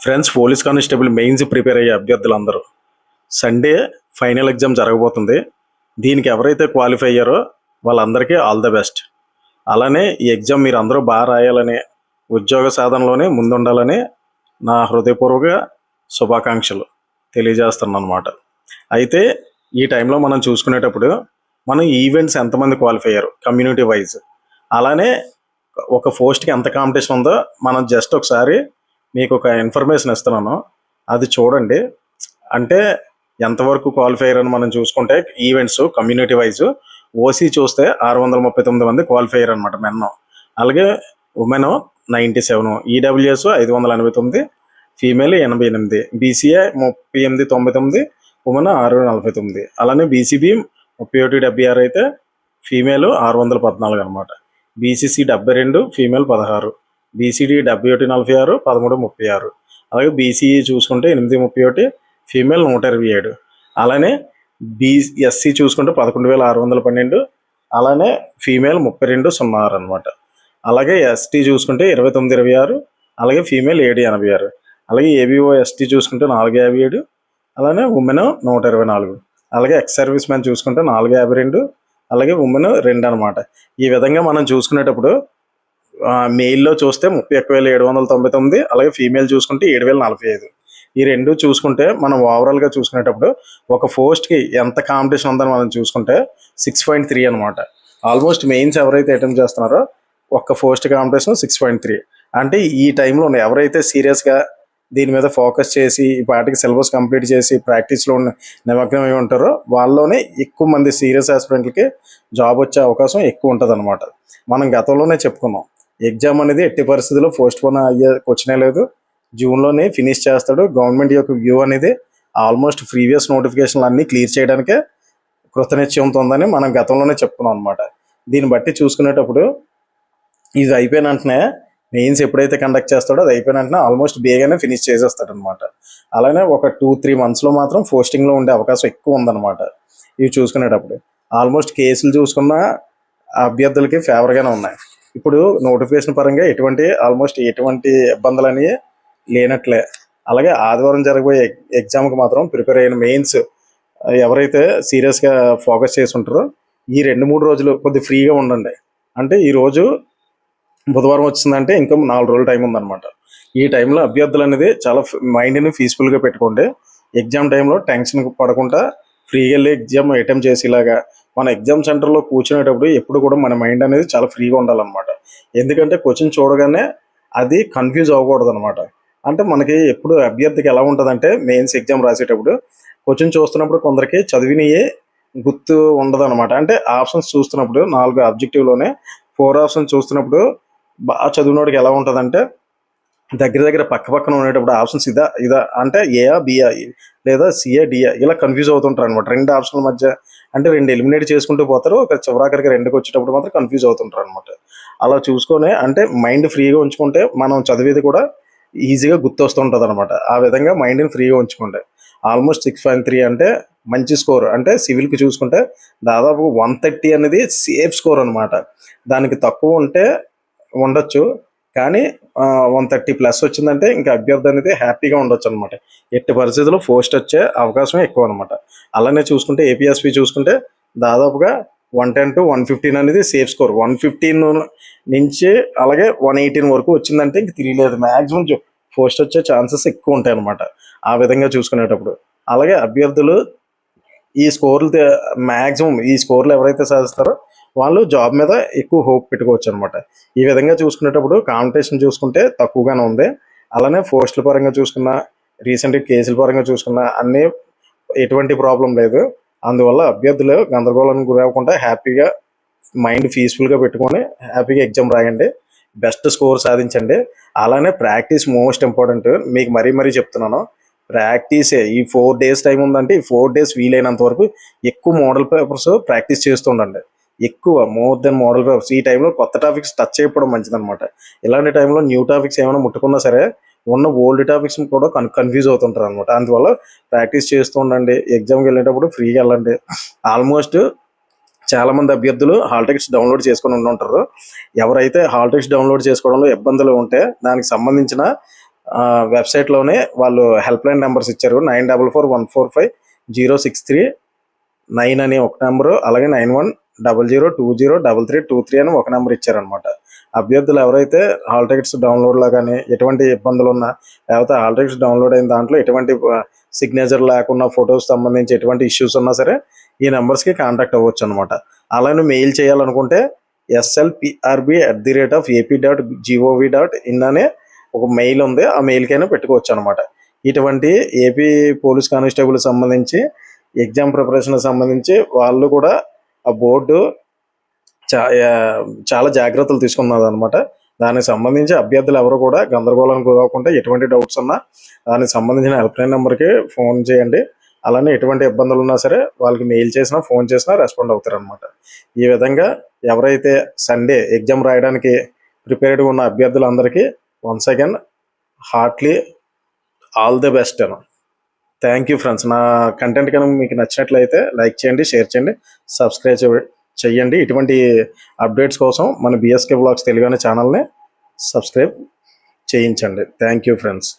Friends, police constable mains prepare అయ్యే అభ్యర్థులందరూ Sunday final exam జరగబోతుంది. దీనికి ఎవరైతే క్వాలిఫై అయ్యారో వాళ్ళందరికీ ఆల్ ద బెస్ట్. అలానే ఈ ఎగ్జామ్ మీరు అందరూ బాగా రాయాలని, ఉద్యోగ సాధనలోనే ముందుండాలని నా హృదయపూర్వక శుభాకాంక్షలు తెలియజేస్తున్నాను అన్నమాట. అయితే ఈ టైంలో మనం చూసుకునేటప్పుడు మనం ఈవెంట్స్ ఎంతమంది క్వాలిఫై అయ్యారు కమ్యూనిటీ వైజ్, అలానే ఒక పోస్ట్కి ఎంత కాంపిటీషన్ ఉందో మనం జస్ట్ ఒకసారి మీకు ఒక ఇన్ఫర్మేషన్ ఇస్తున్నాను, అది చూడండి. అంటే ఎంతవరకు క్వాలిఫై అయ్యారని మనం చూసుకుంటే ఈవెంట్స్ కమ్యూనిటీ వైజ్ ఓసీ చూస్తే 639 మంది క్వాలిఫై అయ్యారు అనమాట మెన్. అలాగే women 97, EWS 589, female 88, BCA 3899, women 649, అలానే బీసీబీ 3176 అయితే ఫీమేల్ 614 అనమాట. బీసీసీ 72, ఫీమేల్ 16, బీసీడీ 7146, 1336, అలాగే బీసీఈ చూసుకుంటే 831, ఫీమేల్ 127, అలానే ఎస్సీ చూసుకుంటే 11612, అలానే ఫీమేల్ 3206 అనమాట. అలాగే ఎస్టీ చూసుకుంటే 2926, అలాగే ఫీమేల్ 786, అలాగే ఏబిఓ ఎస్టీ చూసుకుంటే 457, అలానే ఉమెన్ 124, అలాగే ఎక్స్ సర్వీస్ మ్యాన్ చూసుకుంటే 452, అలాగే ఉమెన్ 2 అనమాట. ఈ విధంగా మనం చూసుకునేటప్పుడు మెయిల్లో చూస్తే 31,799, అలాగే ఫీమేల్ చూసుకుంటే 7,045. ఈ రెండు చూసుకుంటే మనం ఓవరాల్గా చూసుకునేటప్పుడు ఒక పోస్ట్కి ఎంత కాంపిటీషన్ ఉందని మనం చూసుకుంటే 6.3 అనమాట. ఆల్మోస్ట్ మెయిన్స్ ఎవరైతే అటెంప్ట్ చేస్తున్నారో ఒక్క పోస్ట్ కాంపిటీషన్ 6.3. అంటే ఈ టైంలో ఎవరైతే సీరియస్గా దీని మీద ఫోకస్ చేసి ఈ పాటికి సిలబస్ కంప్లీట్ చేసి ప్రాక్టీస్లో నిమగ్నం అయి ఉంటారో వాళ్ళలోనే ఎక్కువ మంది సీరియస్ ఆస్పిరెంట్లకి జాబ్ వచ్చే అవకాశం ఎక్కువ ఉంటుంది అనమాట. మనం గతంలోనే చెప్పుకున్నాం, ఎగ్జామ్ అనేది ఎట్టి పరిస్థితుల్లో పోస్ట్ పోన్ అయ్యే క్వశ్చనే లేదు. జూన్లోనే ఫినిష్ చేస్తాడు. గవర్నమెంట్ యొక్క వ్యూ అనేది ఆల్మోస్ట్ ప్రీవియస్ నోటిఫికేషన్లు అన్నీ క్లియర్ చేయడానికే కృతనిశ్చయంతో ఉందని మనం గతంలోనే చెప్పుకున్నాం అనమాట. దీన్ని బట్టి చూసుకునేటప్పుడు ఇది అయిపోయిన వెంటనే మెయిన్స్ ఎప్పుడైతే కండక్ట్ చేస్తాడో అది అయిపోయిన వెంటనే ఆల్మోస్ట్ బేగానే ఫినిష్ చేసేస్తాడు అనమాట. అలానే ఒక 2-3 మంత్స్లో మాత్రం పోస్టింగ్లో ఉండే అవకాశం ఎక్కువ ఉందన్నమాట. ఇవి చూసుకునేటప్పుడు ఆల్మోస్ట్ కేసులు చూసుకున్న అభ్యర్థులకి ఫేవర్గానే ఉన్నాయి. ఇప్పుడు నోటిఫికేషన్ పరంగా ఎటువంటి ఇబ్బందులు అనేవి లేనట్లే. అలాగే ఆదివారం జరగబోయే ఎగ్జామ్కి మాత్రం ప్రిపేర్ అయిన మెయిన్స్ ఎవరైతే సీరియస్గా ఫోకస్ చేసి ఉంటారో ఈ 2-3 రోజులు కొద్దిగా ఫ్రీగా ఉండండి. అంటే ఈరోజు బుధవారం వచ్చిందంటే ఇంకా 4 రోజులు టైం ఉందన్నమాట. ఈ టైంలో అభ్యర్థులు అనేది చాలా మైండ్ని పీస్ఫుల్గా పెట్టుకోండి. ఎగ్జామ్ టైంలో టెన్షన్ పడకుండా ఫ్రీగా వెళ్ళి ఎగ్జామ్ అటెంప్ట్ చేసేలాగా మన ఎగ్జామ్ సెంటర్లో కూర్చునేటప్పుడు ఎప్పుడు కూడా మన మైండ్ అనేది చాలా ఫ్రీగా ఉండాలన్నమాట. ఎందుకంటే క్వశ్చన్ చూడగానే అది కన్ఫ్యూజ్ అవ్వకూడదు అనమాట. అంటే మనకి ఎప్పుడు అభ్యర్థికి ఎలా ఉంటుందంటే మెయిన్స్ ఎగ్జామ్ రాసేటప్పుడు క్వశ్చన్ చూస్తున్నప్పుడు కొందరికి చదివినయే గుర్తు ఉండదు అనమాట. అంటే ఆప్షన్స్ చూస్తున్నప్పుడు 4 ఆబ్జెక్టివ్లోనే 4 ఆప్షన్స్ చూస్తున్నప్పుడు బాగా చదివినోడికి ఎలా ఉంటుందంటే దగ్గర పక్కన ఉండేటప్పుడు ఆప్షన్స్ ఇదా అంటే ఏఆ బిఆ లేదా సిఏ డిఆ ఇలా కన్ఫ్యూజ్ అవుతుంటారు అనమాట. 2 ఆప్షన్ల మధ్య అంటే 2 ఎలిమినేట్ చేసుకుంటూ పోతారు. ఒక చివరాఖరికి 2కి వచ్చేటప్పుడు మాత్రం కన్ఫ్యూజ్ అవుతుంటారు అనమాట. అలా చూసుకొని అంటే మైండ్ ఫ్రీగా ఉంచుకుంటే మనం చదివేది కూడా ఈజీగా గుర్తొస్తుంటుంది అనమాట. ఆ విధంగా మైండ్ని ఫ్రీగా ఉంచుకుంటే ఆల్మోస్ట్ 6.3 అంటే మంచి స్కోర్. అంటే సివిల్కి చూసుకుంటే దాదాపు 130 అనేది సేఫ్ స్కోర్ అనమాట. దానికి తక్కువ ఉంటే ఉండొచ్చు, కానీ 130+ వచ్చిందంటే ఇంకా అభ్యర్థి అనేది హ్యాపీగా ఉండొచ్చు అనమాట. ఎట్టి పరిస్థితుల్లో పోస్ట్ వచ్చే అవకాశం ఎక్కువ అనమాట. అలానే చూసుకుంటే ఏపీఎస్పీ చూసుకుంటే దాదాపుగా 110 to 115 అనేది సేఫ్ స్కోర్. 115 నుంచి అలాగే 118 వరకు వచ్చిందంటే ఇంక తిరగలేదు. మ్యాక్సిమం పోస్ట్ వచ్చే ఛాన్సెస్ ఎక్కువ ఉంటాయి అనమాట. ఆ విధంగా చూసుకునేటప్పుడు అలాగే అభ్యర్థులు ఈ స్కోర్లు ఎవరైతే సాధిస్తారో వాళ్ళు జాబ్ మీద ఎక్కువ హోప్ పెట్టుకోవచ్చు అనమాట. ఈ విధంగా చూసుకునేటప్పుడు కాంపిటీషన్ చూసుకుంటే తక్కువగానే ఉంది. అలానే పోస్టుల పరంగా చూసుకున్నా, రీసెంట్గా కేసుల పరంగా చూసుకున్నా అన్నీ ఎటువంటి ప్రాబ్లం లేదు. అందువల్ల అభ్యర్థులు గందరగోళానికి గురవ్వకుండా హ్యాపీగా మైండ్ పీస్ఫుల్గా పెట్టుకొని హ్యాపీగా ఎగ్జామ్ రాయండి, బెస్ట్ స్కోర్ సాధించండి. అలానే ప్రాక్టీస్ మోస్ట్ ఇంపార్టెంట్. మీకు మరీ చెప్తున్నాను, ప్రాక్టీసే. ఈ 4 days టైం ఉందంటే ఈ 4 days వీలైనంత వరకు ఎక్కువ మోడల్ పేపర్స్ ప్రాక్టీస్ చేస్తుండండి. ఎక్కువ మోర్ దెన్ మోడల్ పేపర్స్. ఈ టైంలో కొత్త టాపిక్స్ టచ్ చేయడం మంచిదన్నమాట. ఇలాంటి టైంలో న్యూ టాపిక్స్ ఏమైనా ముట్టుకున్నా సరే ఉన్న ఓల్డ్ టాపిక్స్ కూడా కన్ఫ్యూజ్ అవుతుంటారు అనమాట. అందువల్ల ప్రాక్టీస్ చేస్తూ ఉండండి. ఎగ్జామ్కి వెళ్ళేటప్పుడు ఫ్రీగా వెళ్ళండి. ఆల్మోస్ట్ చాలామంది అభ్యర్థులు హాల్ టికెట్స్ డౌన్లోడ్ చేసుకొని ఉంటారు. ఎవరైతే హాల్ టికెట్స్ డౌన్లోడ్ చేసుకోవడంలో ఇబ్బందులు ఉంటే దానికి సంబంధించిన వెబ్సైట్లోనే వాళ్ళు హెల్ప్ లైన్ నెంబర్స్ ఇచ్చారు. 9441450639 అని ఒక నెంబరు, అలాగే 9100203323 అని ఒక నెంబర్ ఇచ్చారనమాట. అభ్యర్థులు ఎవరైతే హాల్ టికెట్స్ డౌన్లోడ్లో కానీ ఎటువంటి ఇబ్బందులు ఉన్నా, లేకపోతే హాల్ టికెట్స్ డౌన్లోడ్ అయిన దాంట్లో ఎటువంటి సిగ్నేచర్ లేకున్నా, ఫొటోస్ సంబంధించి ఎటువంటి ఇష్యూస్ ఉన్నా సరే ఈ నెంబర్స్కి కాంటాక్ట్ అవ్వచ్చు అనమాట. అలానే మెయిల్ చేయాలనుకుంటే slprb@ap.gov.in అనే ఒక మెయిల్ ఉంది. ఆ మెయిల్కైనా పెట్టుకోవచ్చు అనమాట. ఇటువంటి ఏపీ పోలీస్ కానిస్టేబుల్ సంబంధించి ఎగ్జామ్ ప్రిపరేషన్ సంబంధించి వాళ్ళు కూడా ఆ బోర్డు చాలా జాగ్రత్తలు తీసుకున్నది అనమాట. దానికి సంబంధించి అభ్యర్థులు ఎవరు కూడా గందరగోళానికి గురవకుండా ఎటువంటి డౌట్స్ ఉన్నా దానికి సంబంధించిన హెల్ప్ లైన్ నెంబర్కి ఫోన్ చేయండి. అలానే ఎటువంటి ఇబ్బందులు ఉన్నా సరే వాళ్ళకి మెయిల్ చేసినా, ఫోన్ చేసినా రెస్పాండ్ అవుతారు అనమాట. ఈ విధంగా ఎవరైతే సండే ఎగ్జామ్ రాయడానికి ప్రిపేర్డ్గా ఉన్న అభ్యర్థులందరికీ once again heartly all the best అను. Thank you friends. నా కంటెంట్ కనుక మీకు నచ్చినట్లయితే లైక్ చేయండి, షేర్ చేయండి, సబ్స్క్రైబ్ చేయండి. ఇటువంటి అప్డేట్స్ కోసం మన బిఎస్కే బ్లాగ్స్ తెలుగు అనే ఛానల్ని సబ్స్క్రైబ్ చేయించండి. Thank you friends.